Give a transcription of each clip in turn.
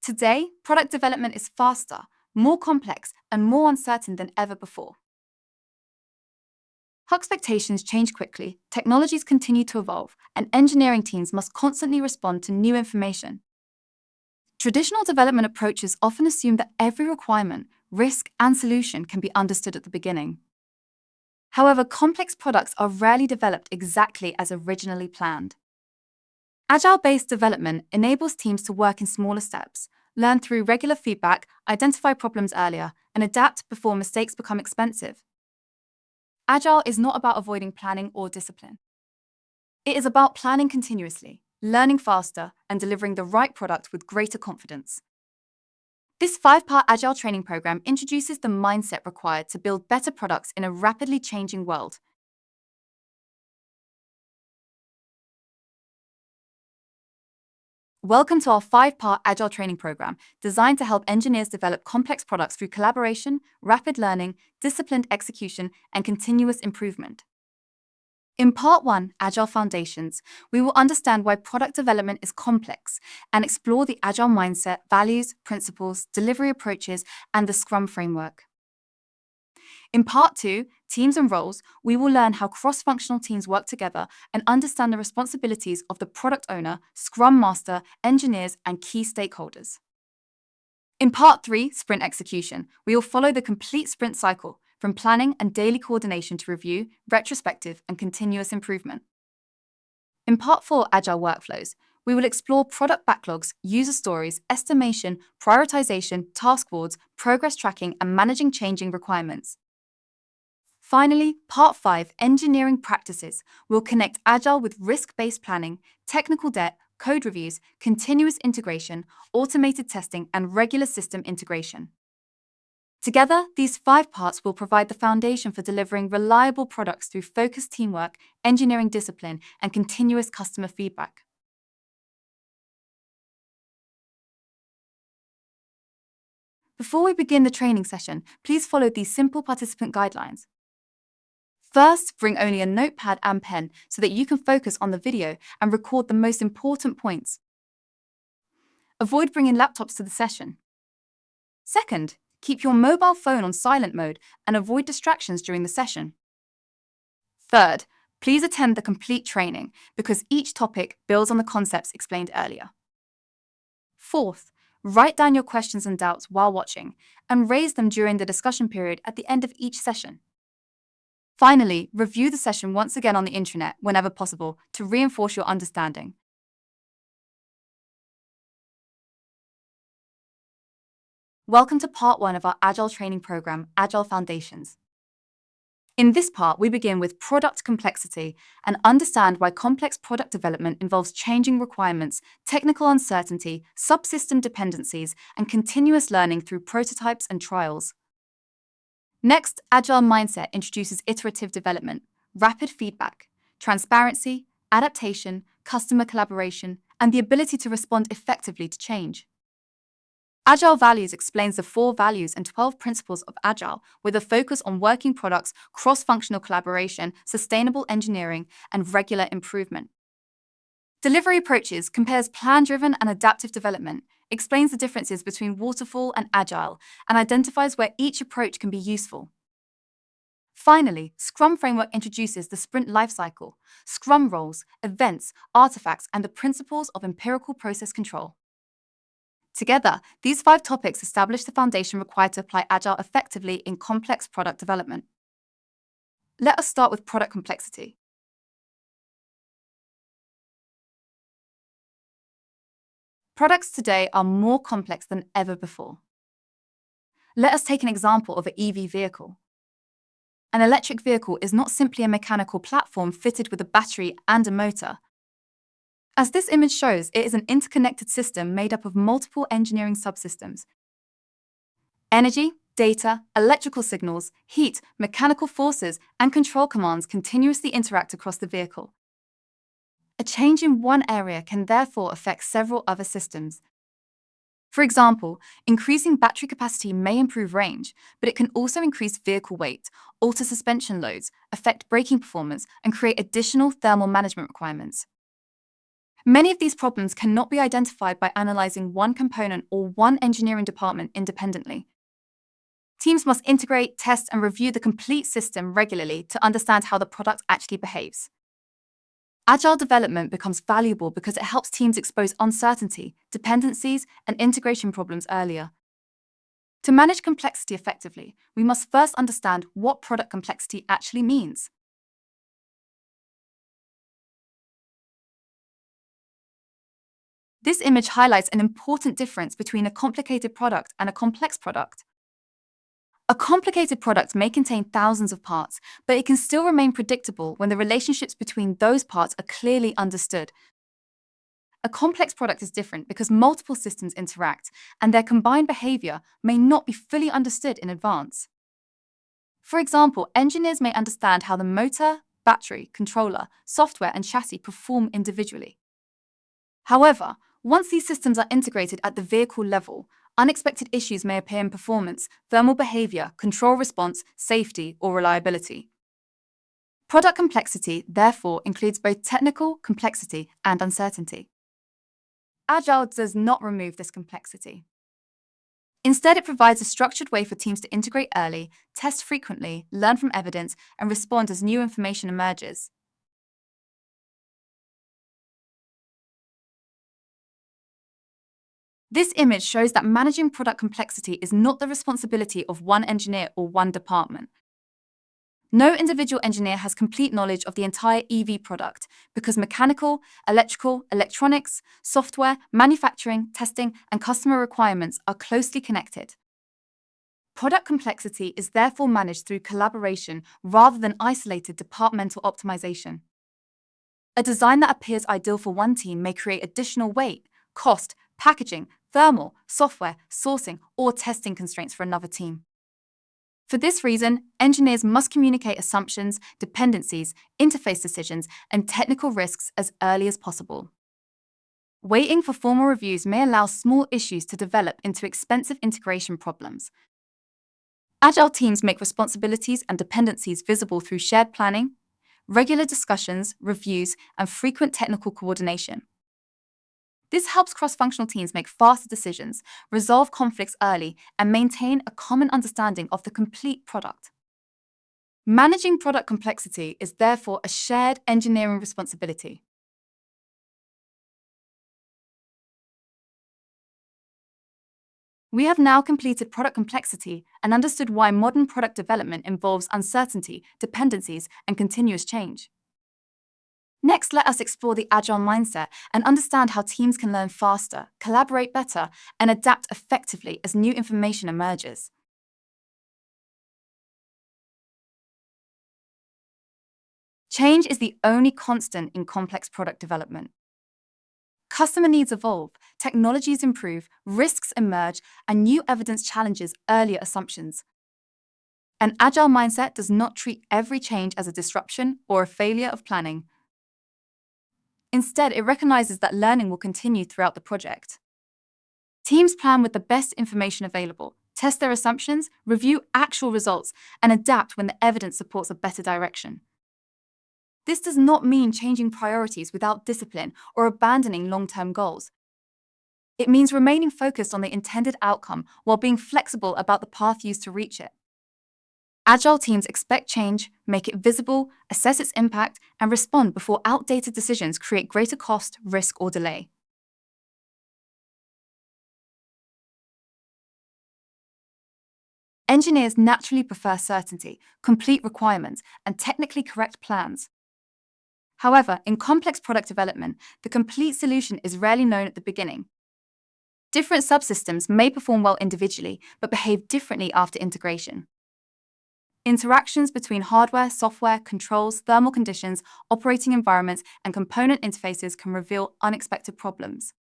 Today, product development is faster, more complex, and more uncertain than ever before. Expectations change quickly, technologies continue to evolve, and engineering teams must constantly respond to new information. Traditional development approaches often assume that every requirement, risk, and solution can be understood at the beginning. However, complex products are rarely developed exactly as originally planned. Agile-based development enables teams to work in smaller steps, learn through regular feedback, identify problems earlier, and adapt before mistakes become expensive. Agile is not about avoiding planning or discipline. It is about planning continuously, learning faster, and delivering the right product with greater confidence. This 5-part Agile training program introduces the mindset required to build better products in a rapidly changing world. Welcome to our 5-part Agile training program, designed to help engineers develop complex products through collaboration, rapid learning, disciplined execution, and continuous improvement. In Part 1, Agile Foundations, we will understand why product development is complex and explore the Agile mindset, values, principles, delivery approaches, and the Scrum framework. In Part 2, Teams and Roles, we will learn how cross-functional teams work together and understand the responsibilities of the product owner, Scrum Master, engineers, and key stakeholders. In Part 3, Sprint Execution, we will follow the complete sprint cycle, from planning and daily coordination to review, retrospective, and continuous improvement. In Part 4, Agile Workflows, we will explore product backlogs, user stories, estimation, prioritization, task boards, progress tracking, and managing changing requirements. Finally, Part 5, Engineering Practices, will connect Agile with risk-based planning, technical debt, code reviews, continuous integration, automated testing, and regular system integration. Together, these 5 parts will provide the foundation for delivering reliable products through focused teamwork, engineering discipline, and continuous customer feedback. Before we begin the training session, please follow these simple participant guidelines. First, bring only a notepad and pen so that you can focus on the video and record the most important points. Avoid bringing laptops to the session. Second, keep your mobile phone on silent mode and avoid distractions during the session. Third, please attend the complete training because each topic builds on the concepts explained earlier. Fourth, write down your questions and doubts while watching and raise them during the discussion period at the end of each session. Finally, review the session once again on the intranet whenever possible to reinforce your understanding. Welcome to Part 1 of our Agile training program, Agile Foundations. In this part, we begin with product complexity and understand why complex product development involves changing requirements, technical uncertainty, subsystem dependencies, and continuous learning through prototypes and trials. Next, Agile Mindset introduces iterative development, rapid feedback, transparency, adaptation, customer collaboration, and the ability to respond effectively to change. Agile Values explains the 4 values and 12 principles of Agile with a focus on working products, cross-functional collaboration, sustainable engineering, and regular improvement. Delivery Approaches compares plan-driven and adaptive development, explains the differences between waterfall and agile, and identifies where each approach can be useful. Finally, Scrum Framework introduces the sprint lifecycle, Scrum roles, events, artifacts, and the principles of empirical process control. Together, these 5 topics establish the foundation required to apply Agile effectively in complex product development. Let us start with product complexity. Products today are more complex than ever before. Let us take an example of an EV vehicle. An electric vehicle is not simply a mechanical platform fitted with a battery and a motor. As this image shows, it is an interconnected system made up of multiple engineering subsystems. Energy, data, electrical signals, heat, mechanical forces, and control commands continuously interact across the vehicle. A change in one area can therefore affect several other systems. For example, increasing battery capacity may improve range, but it can also increase vehicle weight, alter suspension loads, affect braking performance, and create additional thermal management requirements. Many of these problems cannot be identified by analyzing one component or one engineering department independently. Teams must integrate, test, and review the complete system regularly to understand how the product actually behaves. Agile development becomes valuable because it helps teams expose uncertainty, dependencies, and integration problems earlier. To manage complexity effectively, we must first understand what product complexity actually means. This image highlights an important difference between a complicated product and a complex product. A complicated product may contain thousands of parts, but it can still remain predictable when the relationships between those parts are clearly understood. A complex product is different because multiple systems interact, and their combined behavior may not be fully understood in advance. For example, engineers may understand how the motor, battery, controller, software, and chassis perform individually. However, once these systems are integrated at the vehicle level, unexpected issues may appear in performance, thermal behavior, control response, safety, or reliability. Product complexity, therefore, includes both technical complexity and uncertainty. Agile does not remove this complexity. Instead, it provides a structured way for teams to integrate early, test frequently, learn from evidence, and respond as new information emerges. This image shows that managing product complexity is not the responsibility of one engineer or one department. No individual engineer has complete knowledge of the entire EV product because mechanical, electrical, electronics, software, manufacturing, testing, and customer requirements are closely connected. Product complexity is therefore managed through collaboration rather than isolated departmental optimization. A design that appears ideal for one team may create additional weight, cost, packaging, thermal, software, sourcing, or testing constraints for another team. For this reason, engineers must communicate assumptions, dependencies, interface decisions, and technical risks as early as possible. Waiting for formal reviews may allow small issues to develop into expensive integration problems. Agile teams make responsibilities and dependencies visible through shared planning, regular discussions, reviews, and frequent technical coordination. This helps cross-functional teams make faster decisions, resolve conflicts early, and maintain a common understanding of the complete product. Managing product complexity is therefore a shared engineering responsibility. We have now completed product complexity and understood why modern product development involves uncertainty, dependencies, and continuous change. Next, let us explore the Agile mindset and understand how teams can learn faster, collaborate better, and adapt effectively as new information emerges. Change is the only constant in complex product development. Customer needs evolve, technologies improve, risks emerge, and new evidence challenges earlier assumptions. An Agile mindset does not treat every change as a disruption or a failure of planning. Instead, it recognizes that learning will continue throughout the project. Teams plan with the best information available, test their assumptions, review actual results, and adapt when the evidence supports a better direction. This does not mean changing priorities without discipline or abandoning long-term goals. It means remaining focused on the intended outcome while being flexible about the path used to reach it. Agile teams expect change, make it visible, assess its impact, and respond before outdated decisions create greater cost, risk, or delay. Engineers naturally prefer certainty, complete requirements, and technically correct plans. However, in complex product development, the complete solution is rarely known at the beginning. Different subsystems may perform well individually, but behave differently after integration. Interactions between hardware, software, controls, thermal conditions, operating environments, and component interfaces can reveal unexpected problems.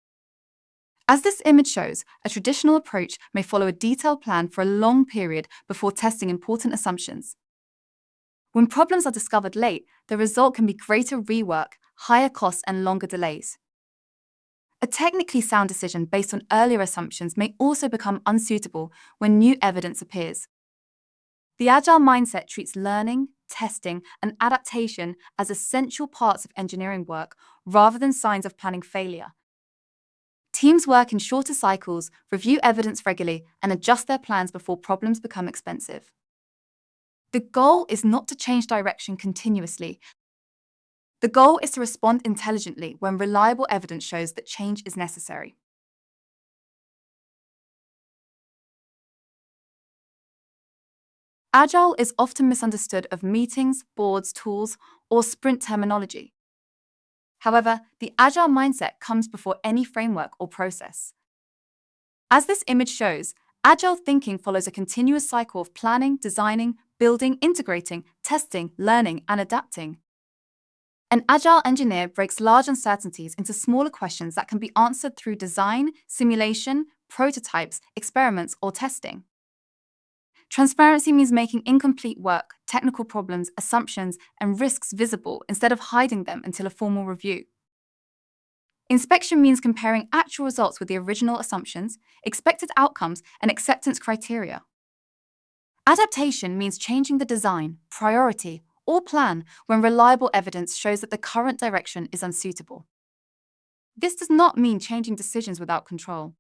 As this image shows, a traditional approach may follow a detailed plan for a long period before testing important assumptions. When problems are discovered late, the result can be greater rework, higher costs, and longer delays. A technically sound decision based on earlier assumptions may also become unsuitable when new evidence appears. The Agile mindset treats learning, testing, and adaptation as essential parts of engineering work rather than signs of planning failure. Teams work in shorter cycles, review evidence regularly, and adjust their plans before problems become expensive. The goal is not to change direction continuously. The goal is to respond intelligently when reliable evidence shows that change is necessary. Agile is often misunderstood of meetings, boards, tools, or sprint terminology. However, the Agile mindset comes before any framework or process. As this image shows, Agile thinking follows a continuous cycle of planning, designing, building, integrating, testing, learning, and adapting. An Agile engineer breaks large uncertainties into smaller questions that can be answered through design, simulation, prototypes, experiments, or testing. Transparency means making incomplete work, technical problems, assumptions, and risks visible instead of hiding them until a formal review. Inspection means comparing actual results with the original assumptions, expected outcomes, and acceptance criteria. Adaptation means changing the design, priority, or plan when reliable evidence shows that the current direction is unsuitable. This does not mean changing decisions without control.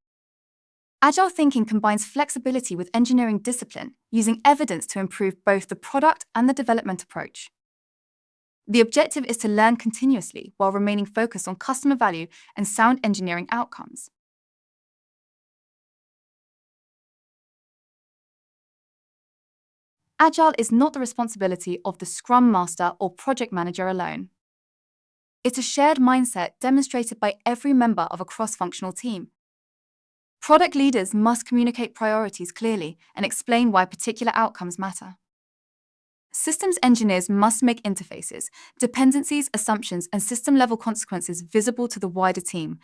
Agile thinking combines flexibility with engineering discipline, using evidence to improve both the product and the development approach. The objective is to learn continuously while remaining focused on customer value and sound engineering outcomes. Agile is not the responsibility of the Scrum Master or Project Manager alone. It's a shared mindset demonstrated by every member of a cross-functional team. Product leaders must communicate priorities clearly and explain why particular outcomes matter. Systems engineers must make interfaces, dependencies, assumptions, and system-level consequences visible to the wider team.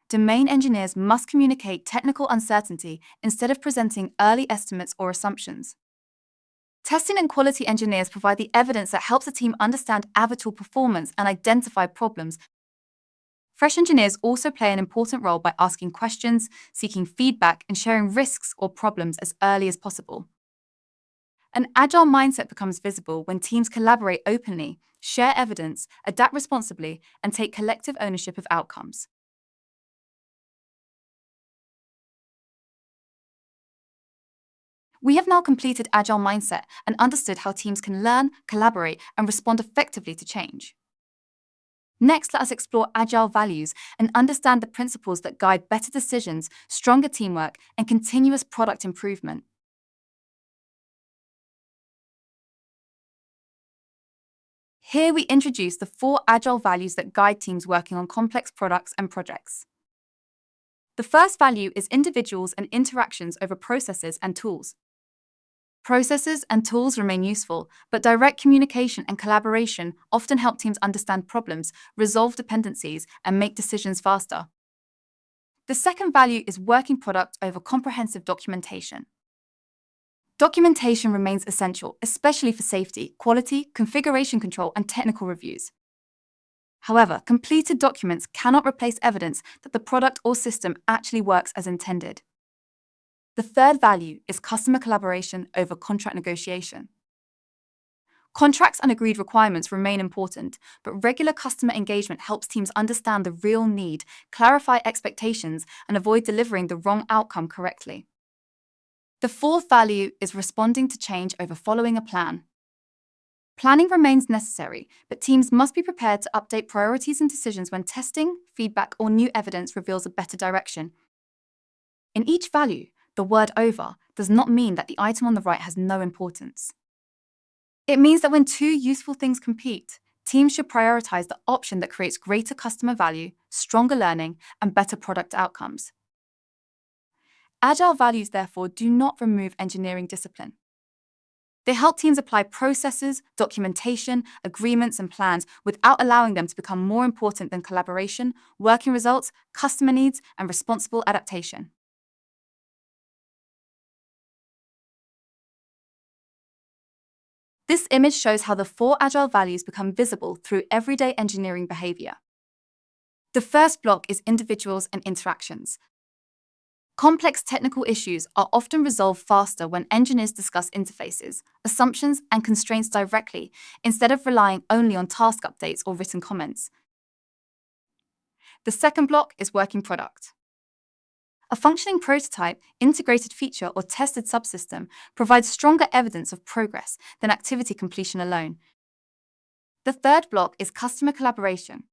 Domain engineers must communicate technical uncertainty instead of presenting early estimates or assumptions. Testing and quality engineers provide the evidence that helps a team understand actual performance and identify problems. Fresh engineers also play an important role by asking questions, seeking feedback, and sharing risks or problems as early as possible. An agile mindset becomes visible when teams collaborate openly, share evidence, adapt responsibly, and take collective ownership of outcomes. We have now completed Agile mindset and understood how teams can learn, collaborate, and respond effectively to change. Next, let us explore Agile values and understand the principles that guide better decisions, stronger teamwork, and continuous product improvement. Here we introduce the 4 Agile values that guide teams working on complex products and projects. The first value is individuals and interactions over processes and tools. Processes and tools remain useful, but direct communication and collaboration often help teams understand problems, resolve dependencies, and make decisions faster. The second value is working product over comprehensive documentation. Documentation remains essential, especially for safety, quality, configuration control, and technical reviews. However, completed documents cannot replace evidence that the product or system actually works as intended. The third value is customer collaboration over contract negotiation. Contracts and agreed requirements remain important, but regular customer engagement helps teams understand the real need, clarify expectations, and avoid delivering the wrong outcome correctly. The fourth value is responding to change over following a plan. Planning remains necessary, but teams must be prepared to update priorities and decisions when testing, feedback, or new evidence reveals a better direction. In each value, the word over does not mean that the item on the right has no importance. It means that when two useful things compete, teams should prioritize the option that creates greater customer value, stronger learning, and better product outcomes. Agile values, therefore, do not remove engineering discipline. They help teams apply processes, documentation, agreements, and plans without allowing them to become more important than collaboration, working results, customer needs, and responsible adaptation. This image shows how the 4 Agile values become visible through everyday engineering behavior. The first block is individuals and interactions. Complex technical issues are often resolved faster when engineers discuss interfaces, assumptions, and constraints directly instead of relying only on task updates or written comments. The second block is working product. A functioning prototype, integrated feature, or tested subsystem provides stronger evidence of progress than activity completion alone. The third block is customer collaboration.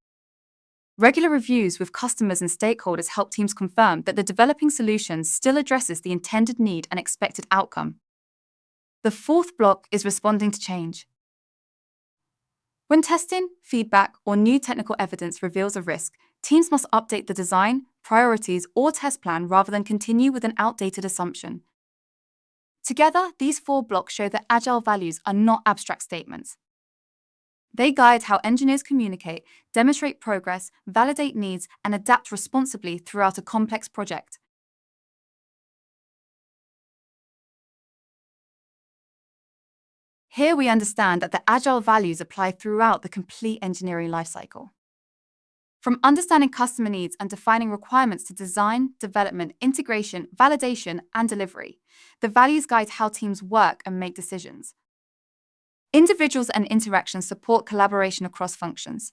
Regular reviews with customers and stakeholders help teams confirm that the developing solution still addresses the intended need and expected outcome. The fourth block is responding to change. When testing, feedback, or new technical evidence reveals a risk, teams must update the design, priorities, or test plan rather than continue with an outdated assumption. Together, these four blocks show that Agile values are not abstract statements. They guide how engineers communicate, demonstrate progress, validate needs, and adapt responsibly throughout a complex project. Here we understand that the Agile values apply throughout the complete engineering lifecycle. From understanding customer needs and defining requirements to design, development, integration, validation, and delivery, the values guide how teams work and make decisions. Individuals and interactions support collaboration across functions.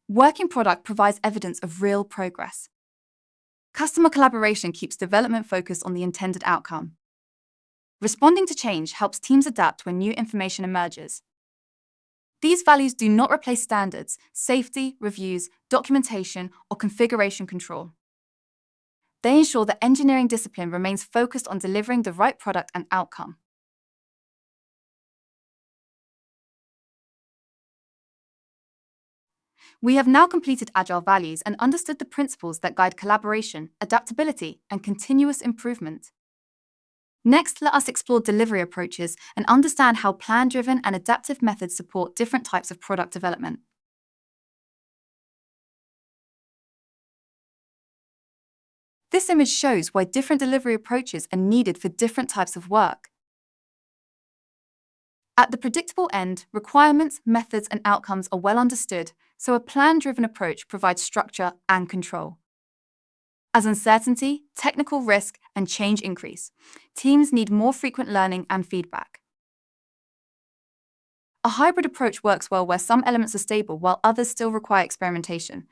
Working product provides evidence of real progress. Customer collaboration keeps development focused on the intended outcome. Responding to change helps teams adapt when new information emerges. These values do not replace standards, safety, reviews, documentation, or configuration control. They ensure that engineering discipline remains focused on delivering the right product and outcome. We have now completed Agile values and understood the principles that guide collaboration, adaptability, and continuous improvement. Next, let us explore delivery approaches and understand how plan-driven and adaptive methods support different types of product development. This image shows why different delivery approaches are needed for different types of work. At the predictable end, requirements, methods, and outcomes are well understood, so a plan-driven approach provides structure and control. As uncertainty, technical risk, and change increase, teams need more frequent learning and feedback. A hybrid approach works well where some elements are stable while others still require experimentation.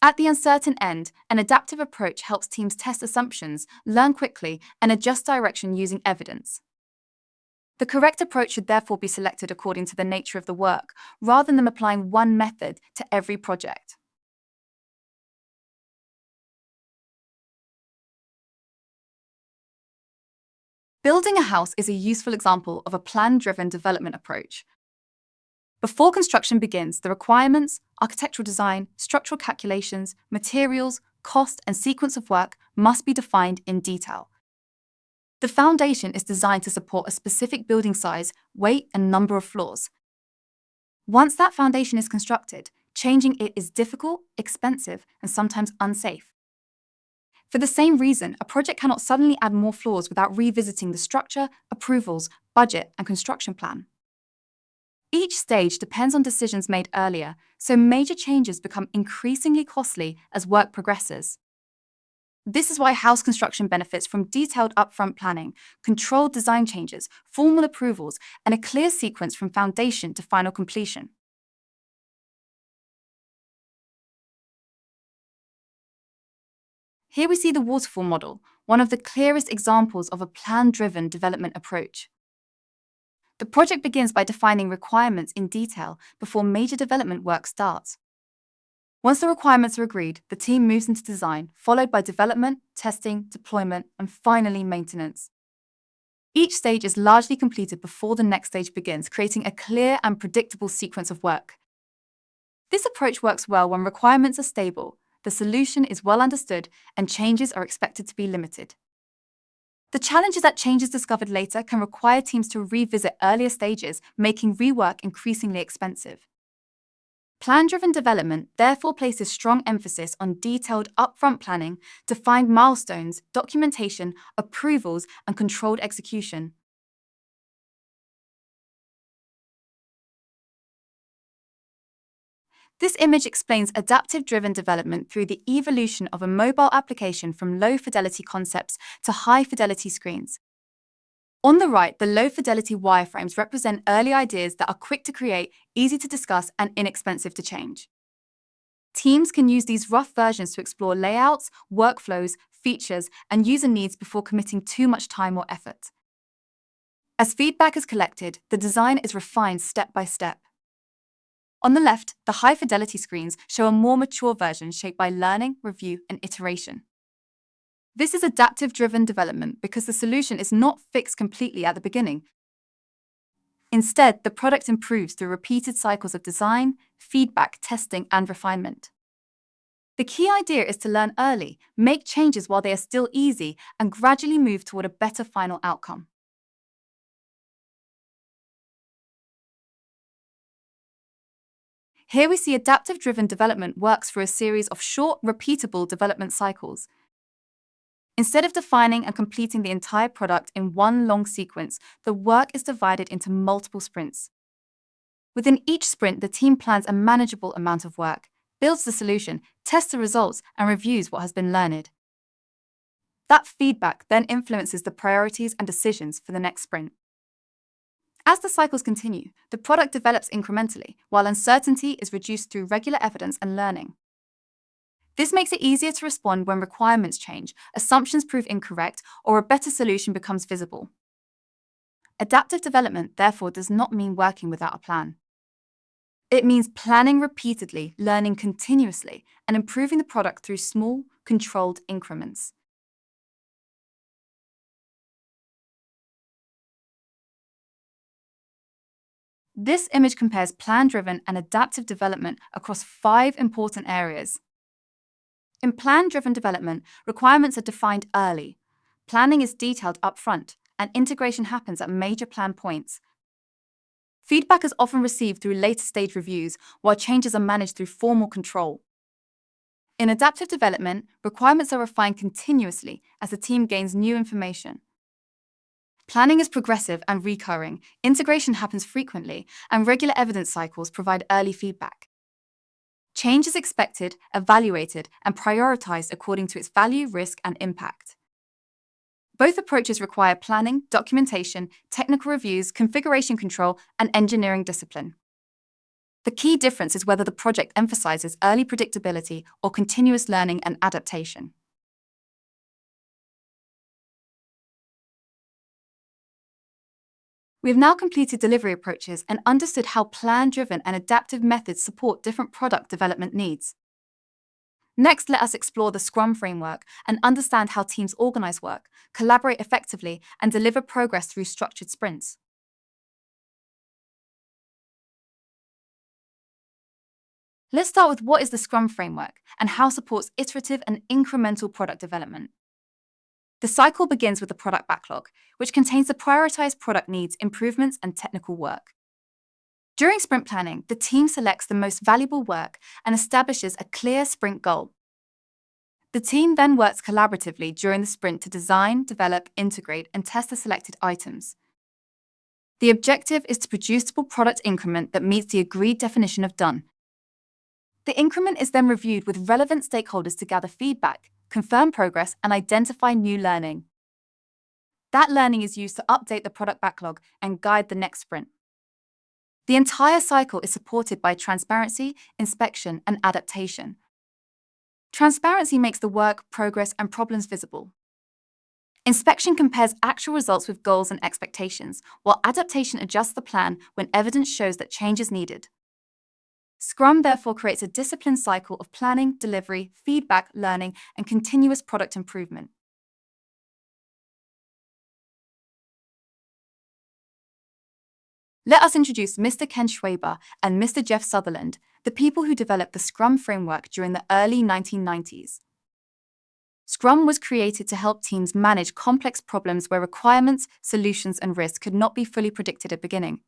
At the uncertain end, an adaptive approach helps teams test assumptions, learn quickly, and adjust direction using evidence. The correct approach should therefore be selected according to the nature of the work, rather than applying one method to every project. Building a house is a useful example of a plan-driven development approach. Before construction begins, the requirements, architectural design, structural calculations, materials, cost, and sequence of work must be defined in detail. The foundation is designed to support a specific building size, weight, and number of floors. Once that foundation is constructed, changing it is difficult, expensive, and sometimes unsafe. For the same reason, a project cannot suddenly add more floors without revisiting the structure, approvals, budget, and construction plan. Each stage depends on decisions made earlier, so major changes become increasingly costly as work progresses. This is why house construction benefits from detailed upfront planning, controlled design changes, formal approvals, and a clear sequence from foundation to final completion. Here we see the waterfall model, one of the clearest examples of a plan-driven development approach. The project begins by defining requirements in detail before major development work starts. Once the requirements are agreed, the team moves into design, followed by development, testing, deployment, and finally maintenance. Each stage is largely completed before the next stage begins, creating a clear and predictable sequence of work. This approach works well when requirements are stable, the solution is well understood, and changes are expected to be limited. The challenge is that changes discovered later can require teams to revisit earlier stages, making rework increasingly expensive. Plan-driven development therefore places strong emphasis on detailed upfront planning, defined milestones, documentation, approvals, and controlled execution. This image explains adaptive-driven development through the evolution of a mobile application from low-fidelity concepts to high-fidelity screens. On the right, the low-fidelity wireframes represent early ideas that are quick to create, easy to discuss, and inexpensive to change. Teams can use these rough versions to explore layouts, workflows, features, and user needs before committing too much time or effort. As feedback is collected, the design is refined step by step. On the left, the high-fidelity screens show a more mature version shaped by learning, review, and iteration. This is adaptive-driven development because the solution is not fixed completely at the beginning. Instead, the product improves through repeated cycles of design, feedback, testing, and refinement. The key idea is to learn early, make changes while they are still easy, and gradually move toward a better final outcome. Here we see adaptive-driven development works through a series of short, repeatable development cycles. Instead of defining and completing the entire product in one long sequence, the work is divided into multiple sprints. Within each sprint, the team plans a manageable amount of work, builds the solution, tests the results, and reviews what has been learned. That feedback then influences the priorities and decisions for the next sprint. As the cycles continue, the product develops incrementally, while uncertainty is reduced through regular evidence and learning. This makes it easier to respond when requirements change, assumptions prove incorrect, or a better solution becomes visible. Adaptive development, therefore, does not mean working without a plan. It means planning repeatedly, learning continuously, and improving the product through small, controlled increments. This image compares plan-driven and adaptive development across 5 important areas. In plan-driven development, requirements are defined early. Planning is detailed upfront, and integration happens at major plan points. Feedback is often received through later-stage reviews, while changes are managed through formal control. In adaptive development, requirements are refined continuously as the team gains new information. Planning is progressive and recurring, integration happens frequently, and regular evidence cycles provide early feedback. Change is expected, evaluated, and prioritized according to its value, risk, and impact. Both approaches require planning, documentation, technical reviews, configuration control, and engineering discipline. The key difference is whether the project emphasizes early predictability or continuous learning and adaptation. We have now completed delivery approaches and understood how plan-driven and adaptive methods support different product development needs. Next, let us explore the Scrum framework and understand how teams organize work, collaborate effectively, and deliver progress through structured sprints. Let's start with what is the Scrum framework and how it supports iterative and incremental product development. The cycle begins with the product backlog, which contains the prioritized product needs, improvements, and technical work. During sprint planning, the team selects the most valuable work and establishes a clear sprint goal. The team then works collaboratively during the sprint to design, develop, integrate, and test the selected items. The objective is to produce a product increment that meets the agreed definition of done. The increment is then reviewed with relevant stakeholders to gather feedback, confirm progress, and identify new learning. That learning is used to update the product backlog and guide the next sprint. The entire cycle is supported by transparency, inspection, and adaptation. Transparency makes the work, progress, and problems visible. Inspection compares actual results with goals and expectations, while adaptation adjusts the plan when evidence shows that change is needed. Scrum therefore creates a disciplined cycle of planning, delivery, feedback, learning, and continuous product improvement. Let us introduce Mr. Ken Schwaber and Mr. Jeff Sutherland, the people who developed the Scrum framework during the early 1990s. Scrum was created to help teams manage complex problems where requirements, solutions, and risks could not be fully predicted at the beginning.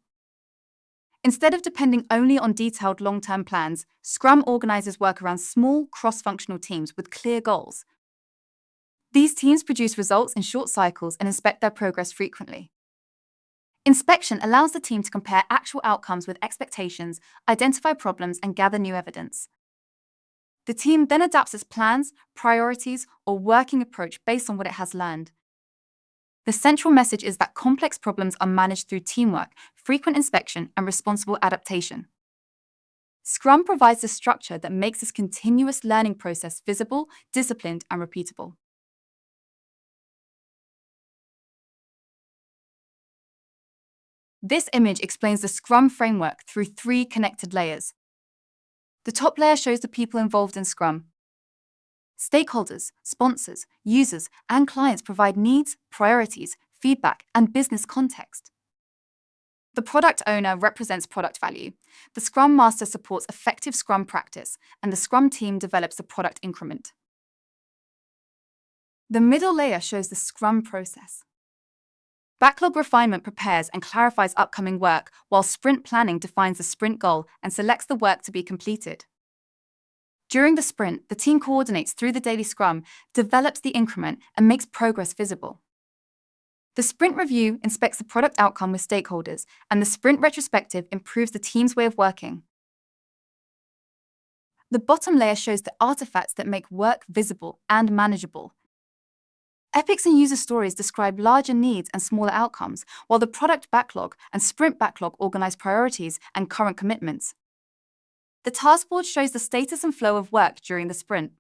Instead of depending only on detailed long-term plans, Scrum organizes work around small, cross-functional teams with clear goals. These teams produce results in short cycles and inspect their progress frequently. Inspection allows the team to compare actual outcomes with expectations, identify problems, and gather new evidence. The team then adapts its plans, priorities, or working approach based on what it has learned. The central message is that complex problems are managed through teamwork, frequent inspection, and responsible adaptation. Scrum provides the structure that makes this continuous learning process visible, disciplined, and repeatable. This image explains the Scrum framework through 3 connected layers. The top layer shows the people involved in Scrum. Stakeholders, sponsors, users, and clients provide needs, priorities, feedback, and business context. The product owner represents product value. The Scrum Master supports effective Scrum practice, and the Scrum team develops the product increment. The middle layer shows the Scrum process. Backlog refinement prepares and clarifies upcoming work, while sprint planning defines the sprint goal and selects the work to be completed. During the sprint, the team coordinates through the daily Scrum, develops the increment, and makes progress visible. The sprint review inspects the product outcome with stakeholders, and the sprint retrospective improves the team's way of working. The bottom layer shows the artifacts that make work visible and manageable. Epics and user stories describe larger needs and smaller outcomes, while the product backlog and sprint backlog organize priorities and current commitments. The task board shows the status and flow of work during the sprint.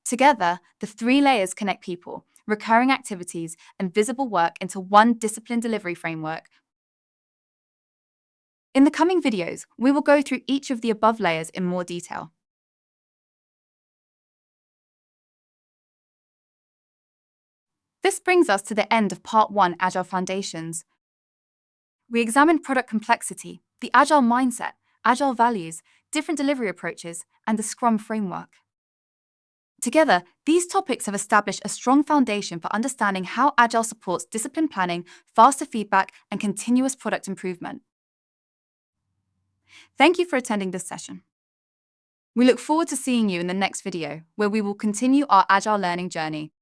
Together, the 3 layers connect people, recurring activities, and visible work into one disciplined delivery framework. In the coming videos, we will go through each of the above layers in more detail. This brings us to the end of Part 1, Agile Foundations. We examined product complexity, the Agile mindset, Agile values, different delivery approaches, and the Scrum framework. Together, these topics have established a strong foundation for understanding how Agile supports disciplined planning, faster feedback, and continuous product improvement. Thank you for attending this session. We look forward to seeing you in the next video, where we will continue our Agile learning journey.